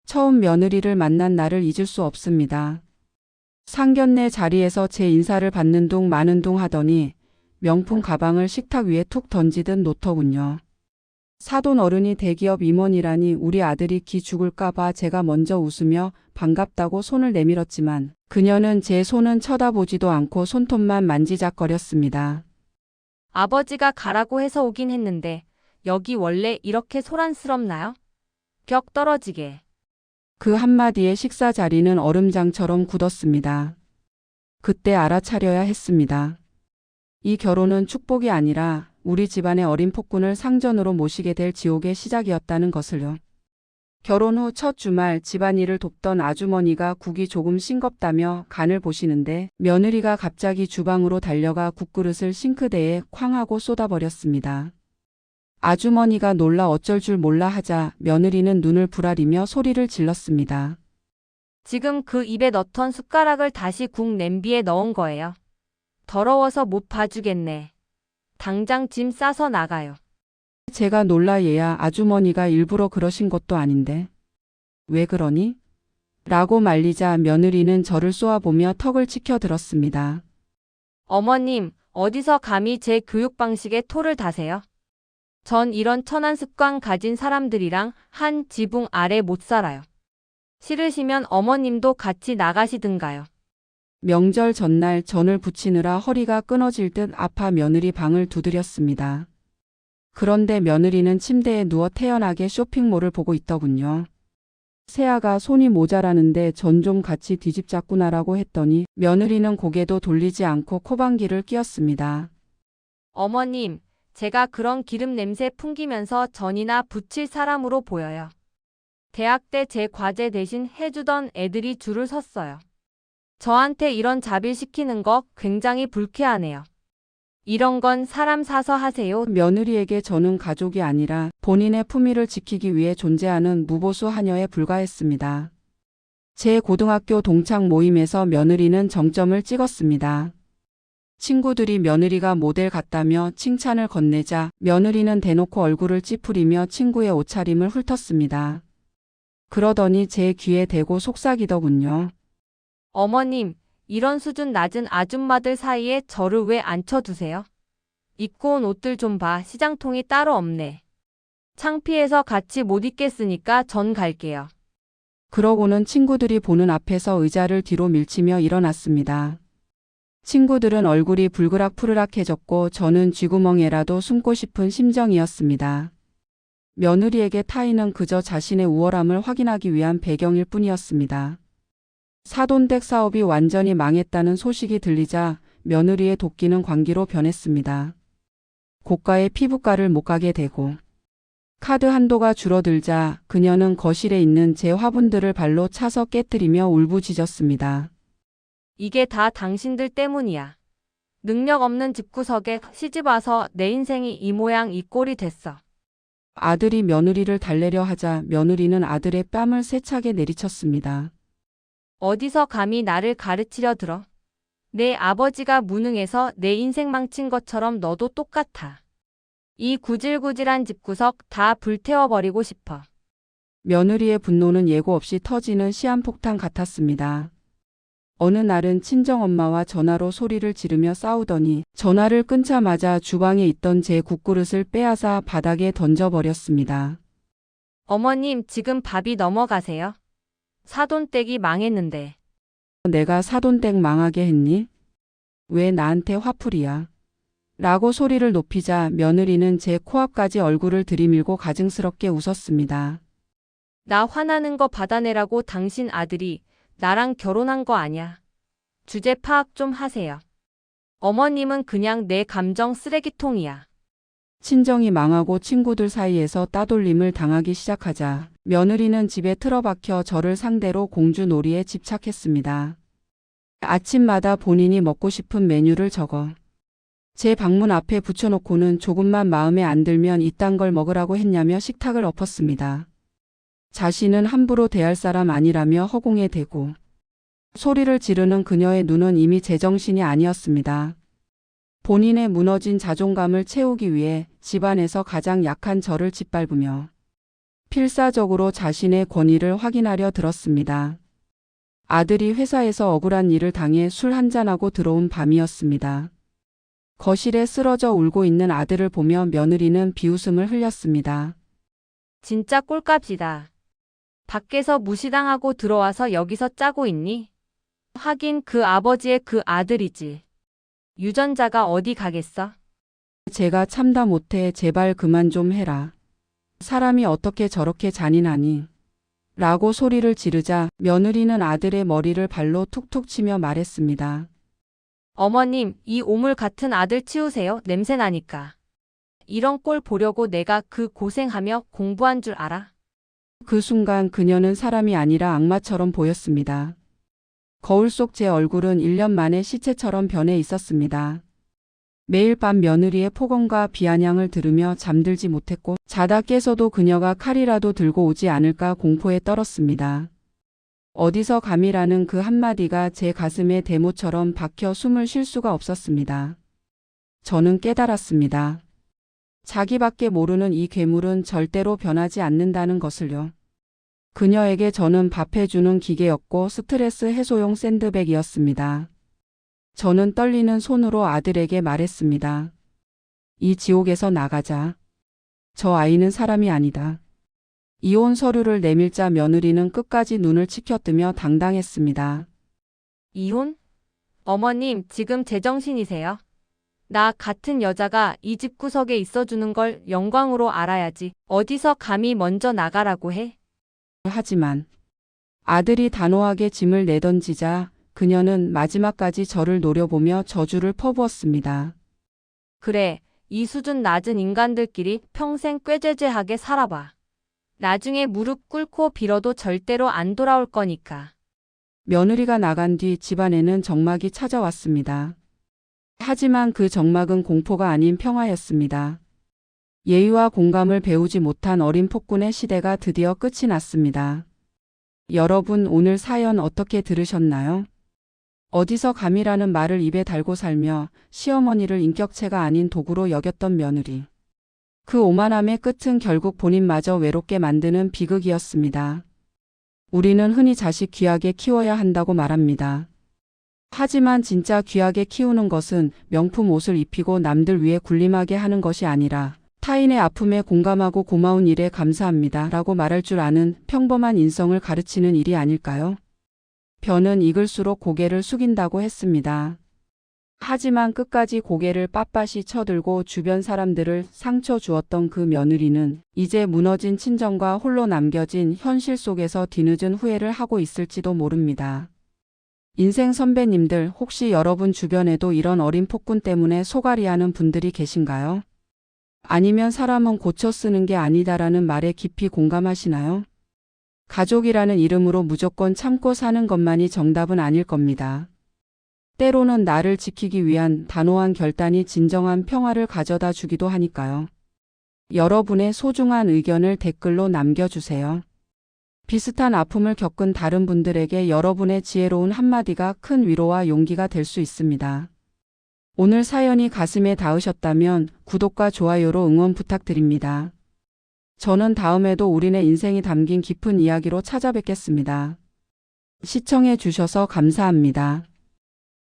처음 며느리를 만난 날을 잊을 수 없습니다. 상견례 자리에서 제 인사를 받는 둥 마는 둥 하더니 명품 가방을 식탁 위에 툭 던지듯 놓더군요. 사돈 어른이 대기업 임원이라니 우리 아들이 기 죽을까봐 제가 먼저 웃으며 반갑다고 손을 내밀었지만 그녀는 제 손은 쳐다보지도 않고 손톱만 만지작거렸습니다. 아버지가 가라고 해서 오긴 했는데 여기 원래 이렇게 소란스럽나요? 격 떨어지게. 그 한마디에 식사 자리는 얼음장처럼 굳었습니다. 그때 알아차려야 했습니다. 이 결혼은 축복이 아니라 우리 집안의 어린 폭군을 상전으로 모시게 될 지옥의 시작이었다는 것을요. 결혼 후 첫 주말 집안일을 돕던 아주머니가 국이 조금 싱겁다며 간을 보시는데 며느리가 갑자기 주방으로 달려가 국그릇을 싱크대에 쾅 하고 쏟아버렸습니다. 아주머니가 놀라 어쩔 줄 몰라 하자 며느리는 눈을 부라리며 소리를 질렀습니다. 지금 그 입에 넣던 숟가락을 다시 국 냄비에 넣은 거예요. 더러워서 못 봐주겠네. 당장 짐 싸서 나가요. 제가 놀라 얘야 아주머니가 일부러 그러신 것도 아닌데. 왜 그러니? 라고 말리자 며느리는 저를 쏘아보며 턱을 치켜들었습니다. 어머님, 어디서 감히 제 교육 방식에 토를 다세요? 전 이런 천한 습관 가진 사람들이랑 한 지붕 아래 못 살아요. 싫으시면 어머님도 같이 나가시든가요. 명절 전날 전을 부치느라 허리가 끊어질 듯 아파 며느리 방을 두드렸습니다. 그런데 며느리는 침대에 누워 태연하게 쇼핑몰을 보고 있더군요. 새아가 손이 모자라는데 전 좀 같이 뒤집자꾸나라고 했더니 며느리는 고개도 돌리지 않고 코방귀를 뀌었습니다. 어머님, 제가 그런 기름 냄새 풍기면서 전이나 부칠 사람으로 보여요. 대학 때 제 과제 대신 해주던 애들이 줄을 섰어요. 저한테 이런 자빌 시키는 거 굉장히 불쾌하네요. 이런 건 사람 사서 하세요. 며느리에게 저는 가족이 아니라 본인의 품위를 지키기 위해 존재하는 무보수 하녀에 불과했습니다. 제 고등학교 동창 모임에서 며느리는 정점을 찍었습니다. 친구들이 며느리가 모델 같다며 칭찬을 건네자 며느리는 대놓고 얼굴을 찌푸리며 친구의 옷차림을 훑었습니다. 그러더니 제 귀에 대고 속삭이더군요. 어머님, 이런 수준 낮은 아줌마들 사이에 저를 왜 앉혀두세요? 입고 온 옷들 좀 봐. 시장통이 따로 없네. 창피해서 같이 못 입겠으니까 전 갈게요. 그러고는 친구들이 보는 앞에서 의자를 뒤로 밀치며 일어났습니다. 친구들은 얼굴이 불그락푸르락해졌고 저는 쥐구멍에라도 숨고 싶은 심정이었습니다. 며느리에게 타인은 그저 자신의 우월함을 확인하기 위한 배경일 뿐이었습니다. 사돈댁 사업이 완전히 망했다는 소식이 들리자 며느리의 도끼는 광기로 변했습니다. 고가의 피부과를 못 가게 되고 카드 한도가 줄어들자 그녀는 거실에 있는 제 화분들을 발로 차서 깨뜨리며 울부짖었습니다. 이게 다 당신들 때문이야. 능력 없는 집구석에 시집와서 내 인생이 이 모양 이 꼴이 됐어. 아들이 며느리를 달래려 하자 며느리는 아들의 뺨을 세차게 내리쳤습니다. 어디서 감히 나를 가르치려 들어? 내 아버지가 무능해서 내 인생 망친 것처럼 너도 똑같아. 이 구질구질한 집구석 다 불태워버리고 싶어. 며느리의 분노는 예고 없이 터지는 시한폭탄 같았습니다. 어느 날은 친정엄마와 전화로 소리를 지르며 싸우더니 전화를 끊자마자 주방에 있던 제 국그릇을 빼앗아 바닥에 던져버렸습니다. 어머님, 지금 밥이 넘어가세요. 사돈댁이 망했는데. 내가 사돈댁 망하게 했니? 왜 나한테 화풀이야? 라고 소리를 높이자 며느리는 제 코앞까지 얼굴을 들이밀고 가증스럽게 웃었습니다. 나 화나는 거 받아내라고 당신 아들이 나랑 결혼한 거 아냐. 주제 파악 좀 하세요. 어머님은 그냥 내 감정 쓰레기통이야. 친정이 망하고 친구들 사이에서 따돌림을 당하기 시작하자 며느리는 집에 틀어박혀 저를 상대로 공주놀이에 집착했습니다. 아침마다 본인이 먹고 싶은 메뉴를 적어 제 방문 앞에 붙여놓고는 조금만 마음에 안 들면 이딴 걸 먹으라고 했냐며 식탁을 엎었습니다. 자신은 함부로 대할 사람 아니라며 허공에 대고 소리를 지르는 그녀의 눈은 이미 제정신이 아니었습니다. 본인의 무너진 자존감을 채우기 위해 집안에서 가장 약한 저를 짓밟으며 필사적으로 자신의 권위를 확인하려 들었습니다. 아들이 회사에서 억울한 일을 당해 술 한잔하고 들어온 밤이었습니다. 거실에 쓰러져 울고 있는 아들을 보며 며느리는 비웃음을 흘렸습니다. 진짜 꼴값이다. 밖에서 무시당하고 들어와서 여기서 짜고 있니? 하긴 그 아버지의 그 아들이지. 유전자가 어디 가겠어? 제가 참다 못해 제발 그만 좀 해라. 사람이 어떻게 저렇게 잔인하니? 라고 소리를 지르자 며느리는 아들의 머리를 발로 툭툭 치며 말했습니다. 어머님, 이 오물 같은 아들 치우세요. 냄새 나니까. 이런 꼴 보려고 내가 그 고생하며 공부한 줄 알아? 그 순간 그녀는 사람이 아니라 악마처럼 보였습니다. 거울 속 제 얼굴은 1년 만에 시체처럼 변해 있었습니다. 매일 밤 며느리의 폭언과 비아냥을 들으며 잠들지 못했고 자다 깨서도 그녀가 칼이라도 들고 오지 않을까 공포에 떨었습니다. 어디서 감이라는 그 한마디가 제 가슴에 대모처럼 박혀 숨을 쉴 수가 없었습니다. 저는 깨달았습니다. 자기밖에 모르는 이 괴물은 절대로 변하지 않는다는 것을요. 그녀에게 저는 밥해주는 기계였고 스트레스 해소용 샌드백이었습니다. 저는 떨리는 손으로 아들에게 말했습니다. 이 지옥에서 나가자. 저 아이는 사람이 아니다. 이혼 서류를 내밀자 며느리는 끝까지 눈을 치켜뜨며 당당했습니다. 이혼? 어머님, 지금 제정신이세요? 나 같은 여자가 이 집 구석에 있어주는 걸 영광으로 알아야지. 어디서 감히 먼저 나가라고 해? 하지만 아들이 단호하게 짐을 내던지자 그녀는 마지막까지 저를 노려보며 저주를 퍼부었습니다. 그래, 이 수준 낮은 인간들끼리 평생 꾀죄죄하게 살아봐. 나중에 무릎 꿇고 빌어도 절대로 안 돌아올 거니까. 며느리가 나간 뒤 집안에는 정막이 찾아왔습니다. 하지만 그 정막은 공포가 아닌 평화였습니다. 예의와 공감을 배우지 못한 어린 폭군의 시대가 드디어 끝이 났습니다. 여러분, 오늘 사연 어떻게 들으셨나요? 어디서 감이라는 말을 입에 달고 살며 시어머니를 인격체가 아닌 도구로 여겼던 며느리. 그 오만함의 끝은 결국 본인마저 외롭게 만드는 비극이었습니다. 우리는 흔히 자식 귀하게 키워야 한다고 말합니다. 하지만 진짜 귀하게 키우는 것은 명품 옷을 입히고 남들 위해 군림하게 하는 것이 아니라 타인의 아픔에 공감하고 고마운 일에 감사합니다 라고 말할 줄 아는 평범한 인성을 가르치는 일이 아닐까요? 벼는 익을수록 고개를 숙인다고 했습니다. 하지만 끝까지 고개를 빳빳이 쳐들고 주변 사람들을 상처 주었던 그 며느리는 이제 무너진 친정과 홀로 남겨진 현실 속에서 뒤늦은 후회를 하고 있을지도 모릅니다. 인생 선배님들, 혹시 여러분 주변에도 이런 어린 폭군 때문에 소갈이하는 분들이 계신가요? 아니면 사람은 고쳐 쓰는 게 아니다라는 말에 깊이 공감하시나요? 가족이라는 이름으로 무조건 참고 사는 것만이 정답은 아닐 겁니다. 때로는 나를 지키기 위한 단호한 결단이 진정한 평화를 가져다 주기도 하니까요. 여러분의 소중한 의견을 댓글로 남겨주세요. 비슷한 아픔을 겪은 다른 분들에게 여러분의 지혜로운 한마디가 큰 위로와 용기가 될 수 있습니다. 오늘 사연이 가슴에 닿으셨다면 구독과 좋아요로 응원 부탁드립니다. 저는 다음에도 우리네 인생이 담긴 깊은 이야기로 찾아뵙겠습니다. 시청해 주셔서 감사합니다.